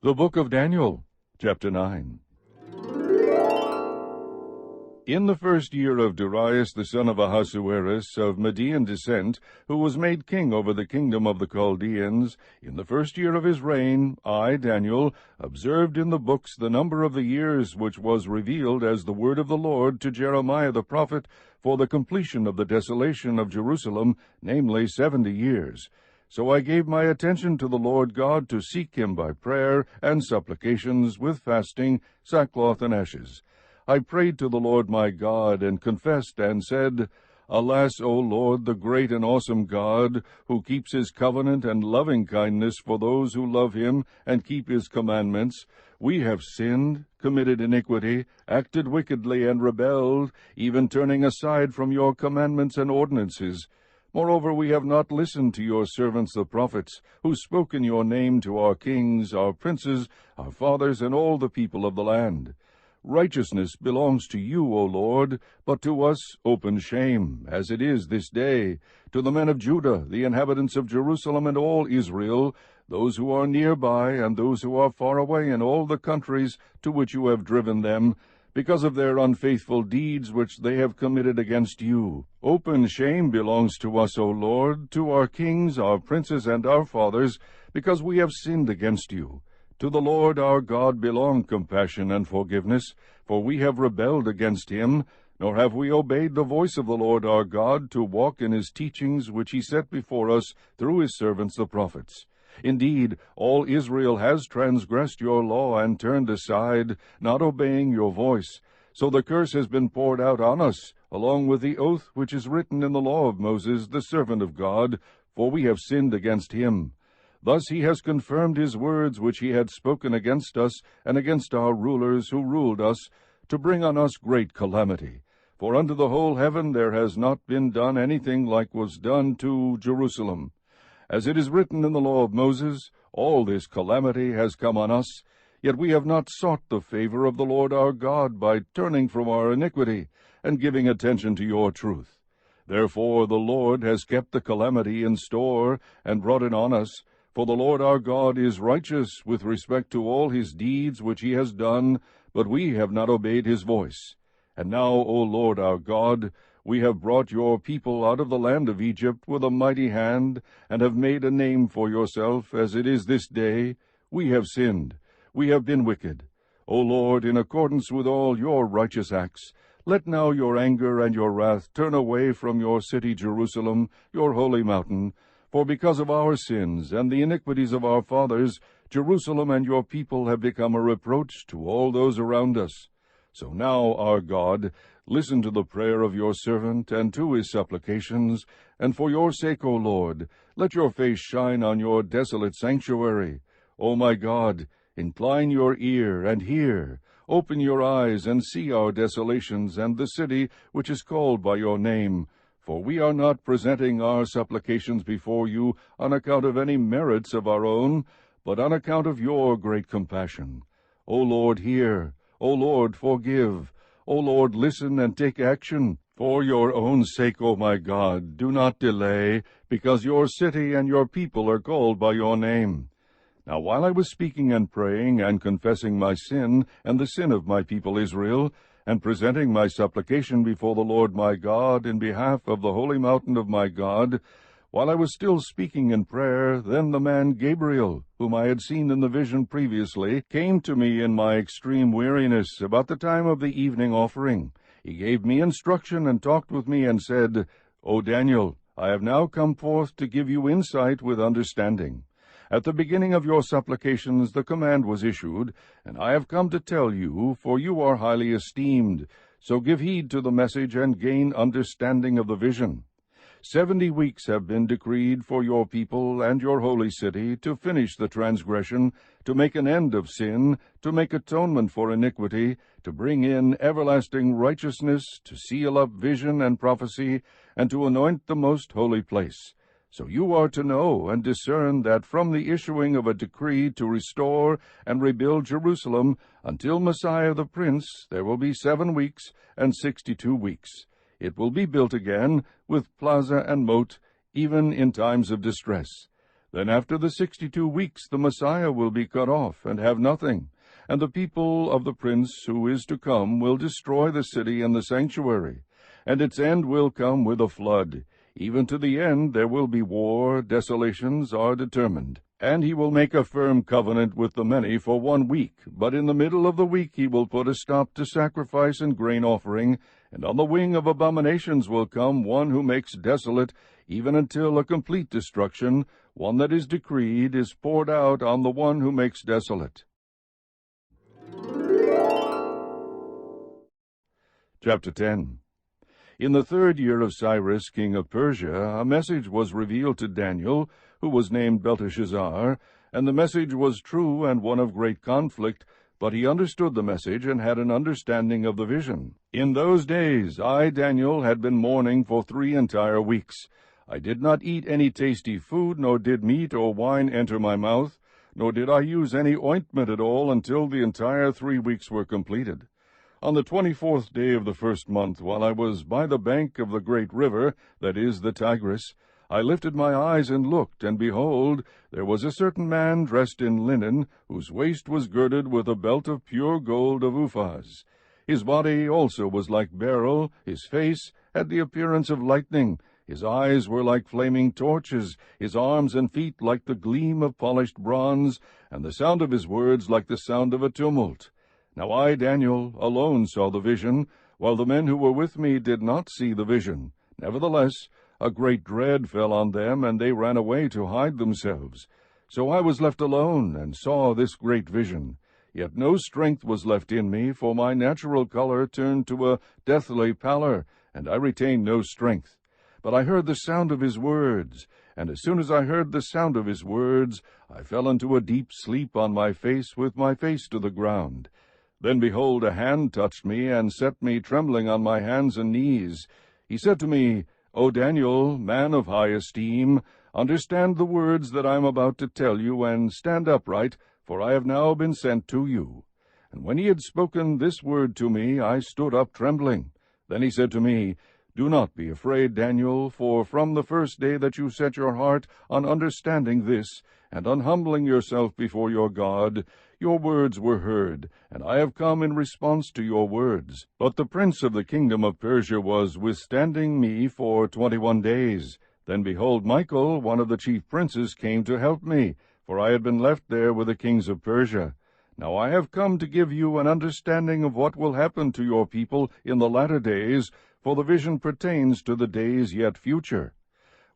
The Book of Daniel, chapter 9. In the first year of Darius the son of Ahasuerus, of Median descent, who was made king over the kingdom of the Chaldeans, in the first year of his reign, I, Daniel, observed in the books the number of the years which was revealed as the word of the Lord to Jeremiah the prophet for the completion of the desolation of Jerusalem, namely 70 years. So I gave my attention to the Lord God to seek him by prayer and supplications with fasting, sackcloth, and ashes. I prayed to the Lord my God, and confessed, and said, Alas, O Lord, the great and awesome God, who keeps his covenant and loving kindness for those who love him and keep his commandments, we have sinned, committed iniquity, acted wickedly, and rebelled, even turning aside from your commandments and ordinances. Moreover, we have not listened to your servants the prophets, who spoke in your name to our kings, our princes, our fathers, and all the people of the land. Righteousness belongs to you, O Lord, but to us open shame, as it is this day, to the men of Judah, the inhabitants of Jerusalem, and all Israel, those who are nearby, and those who are far away in all the countries to which you have driven them, because of their unfaithful deeds which they have committed against you. Open shame belongs to us, O Lord, to our kings, our princes, and our fathers, because we have sinned against you. To the Lord our God belong compassion and forgiveness, for we have rebelled against him, nor have we obeyed the voice of the Lord our God to walk in his teachings which he set before us through his servants the prophets. Indeed, all Israel has transgressed your law and turned aside, not obeying your voice. So the curse has been poured out on us, along with the oath which is written in the law of Moses, the servant of God, for we have sinned against him. Thus he has confirmed his words which he had spoken against us and against our rulers who ruled us, to bring on us great calamity. For unto the whole heaven there has not been done anything like was done to Jerusalem. As it is written in the law of Moses, all this calamity has come on us, yet we have not sought the favor of the Lord our God by turning from our iniquity and giving attention to your truth. Therefore the Lord has kept the calamity in store and brought it on us, for the Lord our God is righteous with respect to all his deeds which he has done, but we have not obeyed his voice. And now, O Lord our God, we have brought your people out of the land of Egypt with a mighty hand, and have made a name for yourself, as it is this day. We have sinned, we have been wicked. O Lord, in accordance with all your righteous acts, let now your anger and your wrath turn away from your city Jerusalem, your holy mountain. For because of our sins and the iniquities of our fathers, Jerusalem and your people have become a reproach to all those around us. So now, our God, listen to the prayer of your servant and to his supplications, and for your sake, O Lord, let your face shine on your desolate sanctuary. O my God, incline your ear and hear. Open your eyes and see our desolations and the city which is called by your name. For we are not presenting our supplications before you on account of any merits of our own, but on account of your great compassion. O Lord, hear. O Lord, forgive. O Lord, listen and take action. For your own sake, O my God, do not delay, because your city and your people are called by your name. Now while I was speaking and praying and confessing my sin and the sin of my people Israel, and presenting my supplication before the Lord my God in behalf of the holy mountain of my God, while I was still speaking in prayer, then the man Gabriel, whom I had seen in the vision previously, came to me in my extreme weariness about the time of the evening offering. He gave me instruction and talked with me and said, O Daniel, I have now come forth to give you insight with understanding. At the beginning of your supplications the command was issued, and I have come to tell you, for you are highly esteemed. So give heed to the message and gain understanding of the vision. 70 weeks have been decreed for your people and your holy city to finish the transgression, to make an end of sin, to make atonement for iniquity, to bring in everlasting righteousness, to seal up vision and prophecy, and to anoint the most holy place. So you are to know and discern that from the issuing of a decree to restore and rebuild Jerusalem until Messiah the Prince there will be 7 weeks and 62 weeks. It will be built again with plaza and moat, even in times of distress. Then after the 62 weeks the Messiah will be cut off, and have nothing, and the people of the prince who is to come will destroy the city and the sanctuary, and its end will come with a flood. Even to the end there will be war, desolations are determined. And he will make a firm covenant with the many for 1 week, but in the middle of the week he will put a stop to sacrifice and grain offering, and on the wing of abominations will come one who makes desolate, even until a complete destruction, one that is decreed, is poured out on the one who makes desolate. Chapter 10. In the 3rd year of Cyrus, king of Persia, a message was revealed to Daniel, who was named Belteshazzar, and the message was true and one of great conflict, but he understood the message and had an understanding of the vision. In those days I, Daniel, had been mourning for 3 entire weeks. I did not eat any tasty food, nor did meat or wine enter my mouth, nor did I use any ointment at all until the entire 3 weeks were completed. On the 24th day of the 1st month, while I was by the bank of the great river, that is, the Tigris, I lifted my eyes and looked, and behold, there was a certain man dressed in linen, whose waist was girded with a belt of pure gold of Uphaz. His body also was like beryl, his face had the appearance of lightning, his eyes were like flaming torches, his arms and feet like the gleam of polished bronze, and the sound of his words like the sound of a tumult. Now I, Daniel, alone saw the vision, while the men who were with me did not see the vision. Nevertheless, a great dread fell on them, and they ran away to hide themselves. So I was left alone, and saw this great vision. Yet no strength was left in me, for my natural color turned to a deathly pallor, and I retained no strength. But I heard the sound of his words, and as soon as I heard the sound of his words, I fell into a deep sleep on my face, with my face to the ground. Then behold, a hand touched me, and set me trembling on my hands and knees. He said to me, O Daniel, man of high esteem, understand the words that I am about to tell you, and stand upright, for I have now been sent to you. And when he had spoken this word to me, I stood up trembling. Then he said to me, Do not be afraid, Daniel, for from the first day that you set your heart on understanding this, and on humbling yourself before your God, your words were heard, and I have come in response to your words. But the prince of the kingdom of Persia was withstanding me for 21 days. Then behold, Michael, one of the chief princes, came to help me, for I had been left there with the kings of Persia. Now I have come to give you an understanding of what will happen to your people in the latter days, for the vision pertains to the days yet future.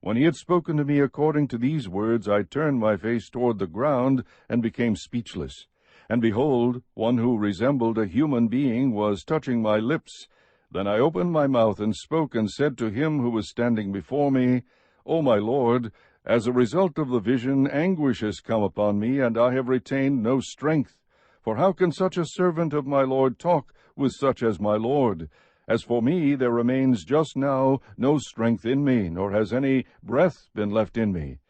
When he had spoken to me according to these words, I turned my face toward the ground, and became speechless. And behold, one who resembled a human being was touching my lips. Then I opened my mouth and spoke, and said to him who was standing before me, O my Lord, as a result of the vision, anguish has come upon me, and I have retained no strength. For how can such a servant of my Lord talk with such as my Lord? As for me, there remains just now no strength in me, nor has any breath been left in me.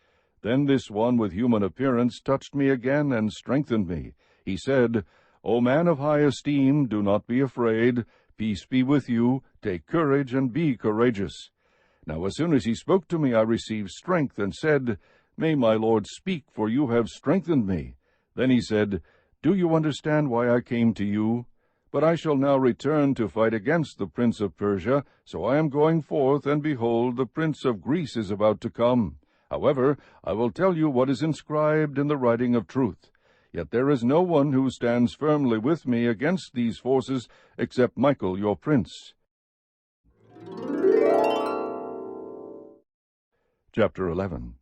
Then this one with human appearance touched me again and strengthened me. He said, O man of high esteem, do not be afraid. Peace be with you. Take courage and be courageous. Now as soon as he spoke to me, I received strength, and said, May my Lord speak, for you have strengthened me. Then he said, Do you understand why I came to you? But I shall now return to fight against the prince of Persia, so I am going forth, and behold, the prince of Greece is about to come. However, I will tell you what is inscribed in the writing of truth. Yet there is no one who stands firmly with me against these forces, except Michael your prince. Chapter 11.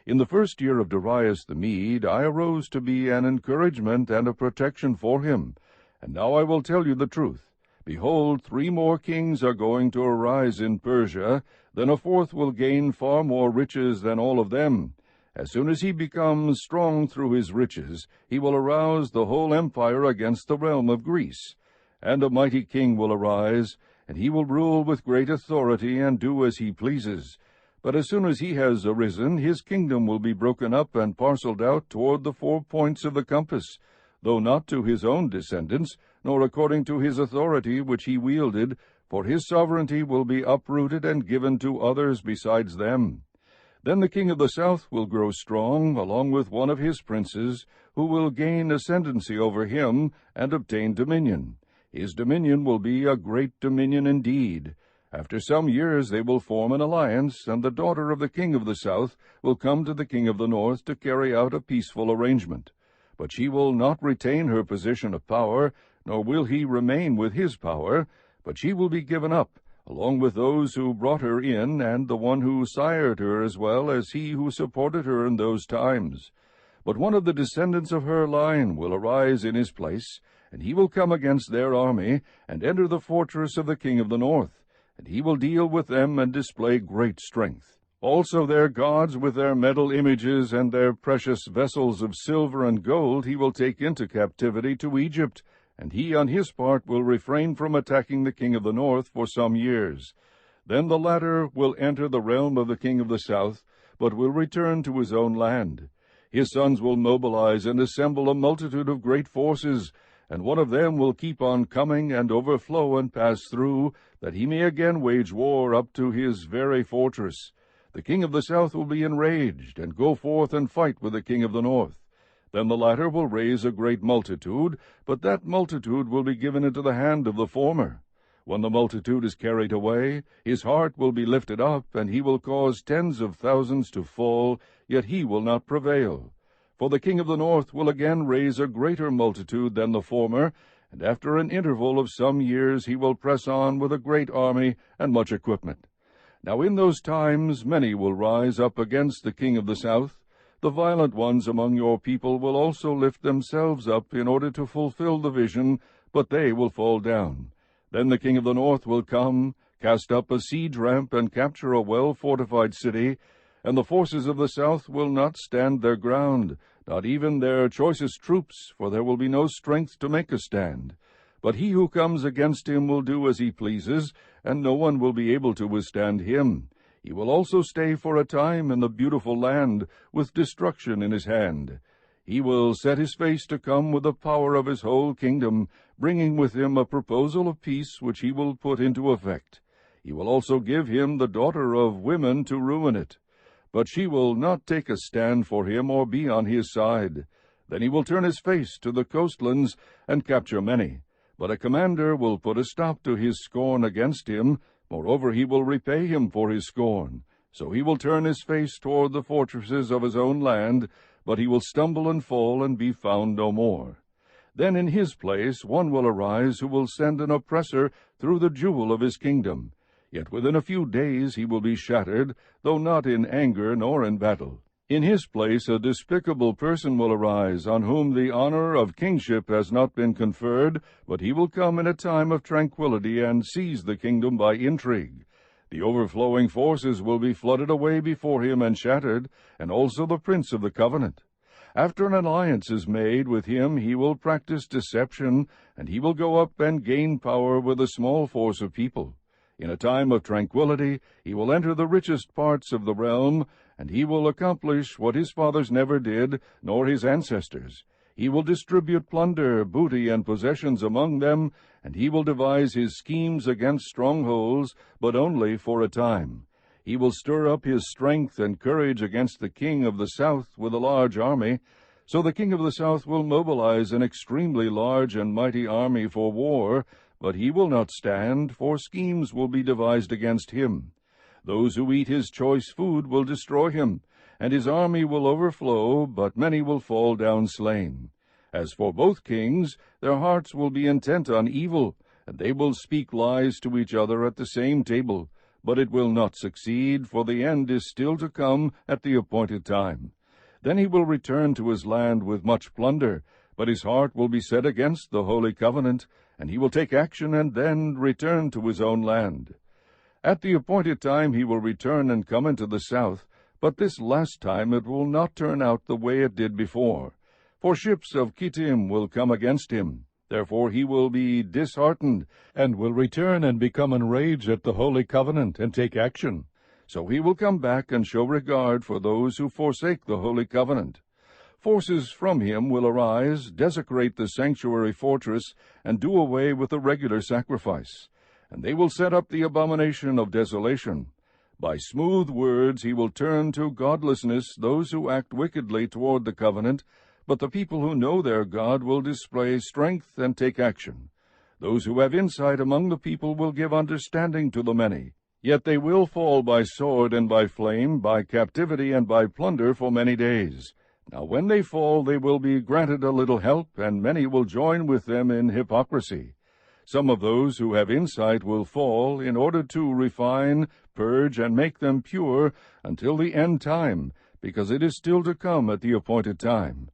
In the 1st year of Darius the Mede, I arose to be an encouragement and a protection for him. And now I will tell you the truth. Behold, 3 more kings are going to arise in Persia, then a 4th will gain far more riches than all of them. As soon as he becomes strong through his riches, he will arouse the whole empire against the realm of Greece. And a mighty king will arise, and he will rule with great authority and do as he pleases. But as soon as he has arisen, his kingdom will be broken up and parceled out toward the 4 points of the compass, though not to his own descendants, nor according to his authority which he wielded, for his sovereignty will be uprooted and given to others besides them. Then the king of the south will grow strong, along with one of his princes, who will gain ascendancy over him and obtain dominion. His dominion will be a great dominion indeed. After some years they will form an alliance, and the daughter of the king of the south will come to the king of the north to carry out a peaceful arrangement. But she will not retain her position of power, nor will he remain with his power, but she will be given up, along with those who brought her in, and the one who sired her, as well as he who supported her in those times. But one of the descendants of her line will arise in his place, and he will come against their army, and enter the fortress of the king of the north, and he will deal with them and display great strength. Also their gods with their metal images and their precious vessels of silver and gold he will take into captivity to Egypt, and he on his part will refrain from attacking the king of the north for some years. Then the latter will enter the realm of the king of the south, but will return to his own land. His sons will mobilize and assemble a multitude of great forces, and one of them will keep on coming and overflow and pass through, that he may again wage war up to his very fortress. The king of the south will be enraged, and go forth and fight with the king of the north. Then the latter will raise a great multitude, but that multitude will be given into the hand of the former. When the multitude is carried away, his heart will be lifted up, and he will cause tens of thousands to fall, yet he will not prevail. For the king of the north will again raise a greater multitude than the former, and after an interval of some years he will press on with a great army and much equipment. Now in those times many will rise up against the king of the south. The violent ones among your people will also lift themselves up in order to fulfill the vision, but they will fall down. Then the king of the north will come, cast up a siege ramp, and capture a well-fortified city, and the forces of the south will not stand their ground, not even their choicest troops, for there will be no strength to make a stand. But he who comes against him will do as he pleases, and no one will be able to withstand him. He will also stay for a time in the beautiful land, with destruction in his hand. He will set his face to come with the power of his whole kingdom, bringing with him a proposal of peace which he will put into effect. He will also give him the daughter of women to ruin it. But she will not take a stand for him or be on his side. Then he will turn his face to the coastlands and capture many. But a commander will put a stop to his scorn against him. Moreover, he will repay him for his scorn. So he will turn his face toward the fortresses of his own land, but he will stumble and fall and be found no more. Then in his place one will arise who will send an oppressor through the jewel of his kingdom. Yet within a few days he will be shattered, though not in anger nor in battle. In his place a despicable person will arise, on whom the honor of kingship has not been conferred, but he will come in a time of tranquility and seize the kingdom by intrigue. The overflowing forces will be flooded away before him and shattered, and also the prince of the covenant. After an alliance is made with him, he will practice deception, and he will go up and gain power with a small force of people. In a time of tranquility he will enter the richest parts of the realm, and he will accomplish what his fathers never did, nor his ancestors. He will distribute plunder, booty, and possessions among them, and he will devise his schemes against strongholds, but only for a time. He will stir up his strength and courage against the king of the south with a large army. So the king of the south will mobilize an extremely large and mighty army for war, but he will not stand, for schemes will be devised against him. Those who eat his choice food will destroy him, and his army will overflow, but many will fall down slain. As for both kings, their hearts will be intent on evil, and they will speak lies to each other at the same table. But it will not succeed, for the end is still to come at the appointed time. Then he will return to his land with much plunder, but his heart will be set against the holy covenant, and he will take action and then return to his own land. At the appointed time he will return and come into the south, but this last time it will not turn out the way it did before. For ships of Kittim will come against him. Therefore he will be disheartened, and will return and become enraged at the holy covenant, and take action. So he will come back and show regard for those who forsake the holy covenant. Forces from him will arise, desecrate the sanctuary fortress, and do away with the regular sacrifice. And they will set up the abomination of desolation. By smooth words he will turn to godlessness those who act wickedly toward the covenant, but the people who know their God will display strength and take action. Those who have insight among the people will give understanding to the many. Yet they will fall by sword and by flame, by captivity and by plunder for many days. Now when they fall, they will be granted a little help, and many will join with them in hypocrisy. Some of those who have insight will fall, in order to refine, purge, and make them pure until the end time, because it is still to come at the appointed time.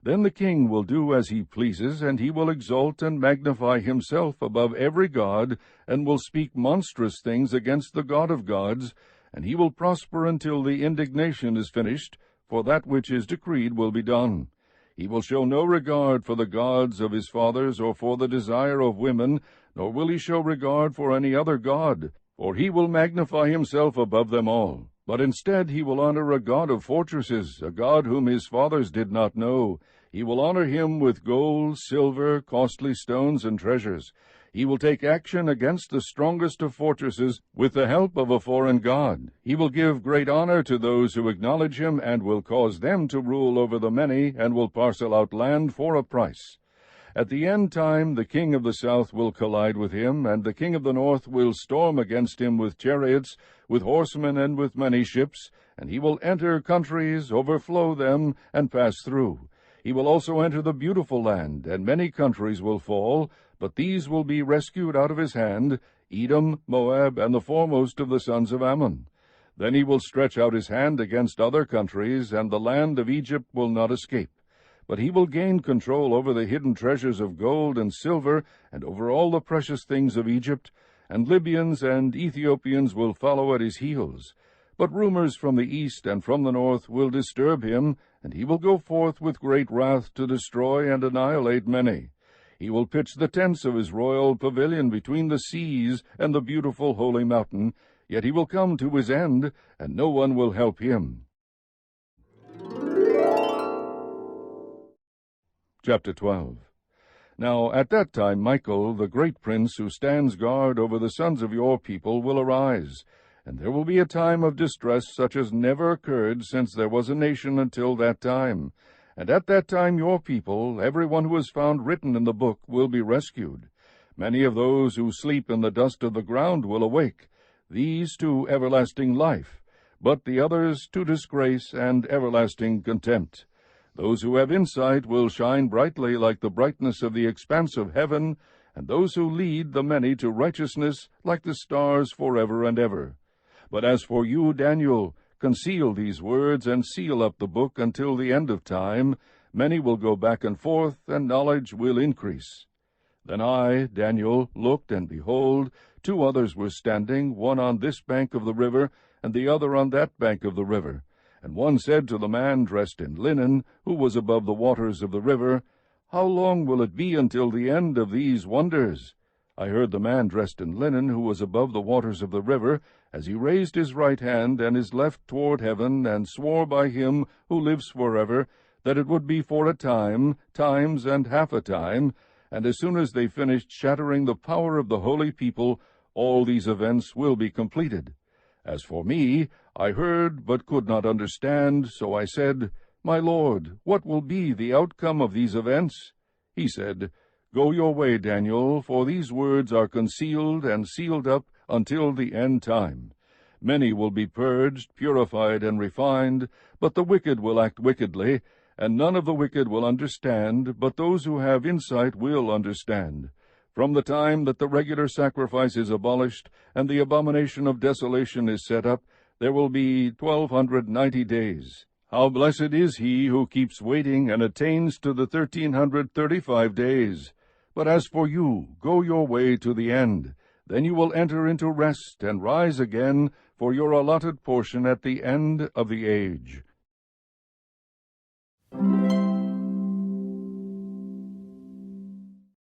Then the king will do as he pleases, and he will exalt and magnify himself above every god, and will speak monstrous things against the God of gods, and he will prosper until the indignation is finished, for that which is decreed will be done. He will show no regard for the gods of his fathers, or for the desire of women, nor will he show regard for any other god, for he will magnify himself above them all. But instead he will honor a God of fortresses, a God whom his fathers did not know. He will honor him with gold, silver, costly stones, and treasures. He will take action against the strongest of fortresses with the help of a foreign god. He will give great honor to those who acknowledge him, and will cause them to rule over the many, and will parcel out land for a price. At the end time the king of the south will collide with him, and the king of the north will storm against him with chariots, with horsemen, and with many ships, and he will enter countries, overflow them, and pass through. He will also enter the beautiful land, and many countries will fall, but these will be rescued out of his hand, Edom, Moab, and the foremost of the sons of Ammon. Then he will stretch out his hand against other countries, and the land of Egypt will not escape. But he will gain control over the hidden treasures of gold and silver, and over all the precious things of Egypt, and Libyans and Ethiopians will follow at his heels. But rumors from the east and from the north will disturb him, and he will go forth with great wrath to destroy and annihilate many. He will pitch the tents of his royal pavilion between the seas and the beautiful holy mountain, yet he will come to his end, and no one will help him. Chapter 12. Now at that time Michael, the great prince who stands guard over the sons of your people, will arise, and there will be a time of distress such as never occurred since there was a nation until that time. And at that time your people, every one who is found written in the book, will be rescued. Many of those who sleep in the dust of the ground will awake, these to everlasting life, but the others to disgrace and everlasting contempt. Those who have insight will shine brightly like the brightness of the expanse of heaven, and those who lead the many to righteousness like the stars forever and ever. But as for you, Daniel, conceal these words and seal up the book until the end of time. Many will go back and forth, and knowledge will increase. Then I, Daniel, looked, and behold, 2 others were standing, one on this bank of the river, and the other on that bank of the river. And one said to the man dressed in linen, who was above the waters of the river, How long will it be until the end of these wonders? I heard the man dressed in linen, who was above the waters of the river, as he raised his right hand and his left toward heaven, and swore by him who lives forever, that it would be for a time, times, and half a time, and as soon as they finished shattering the power of the holy people, all these events will be completed. As for me, I heard but could not understand, so I said, My Lord, what will be the outcome of these events? He said, Go your way, Daniel, for these words are concealed and sealed up until the end time. Many will be purged, purified, and refined, but the wicked will act wickedly, and none of the wicked will understand, but those who have insight will understand. From the time that the regular sacrifice is abolished, and the abomination of desolation is set up, there will be 1290 days. How blessed is he who keeps waiting and attains to the 1335 days! But as for you, go your way to the end. Then you will enter into rest and rise again for your allotted portion at the end of the age.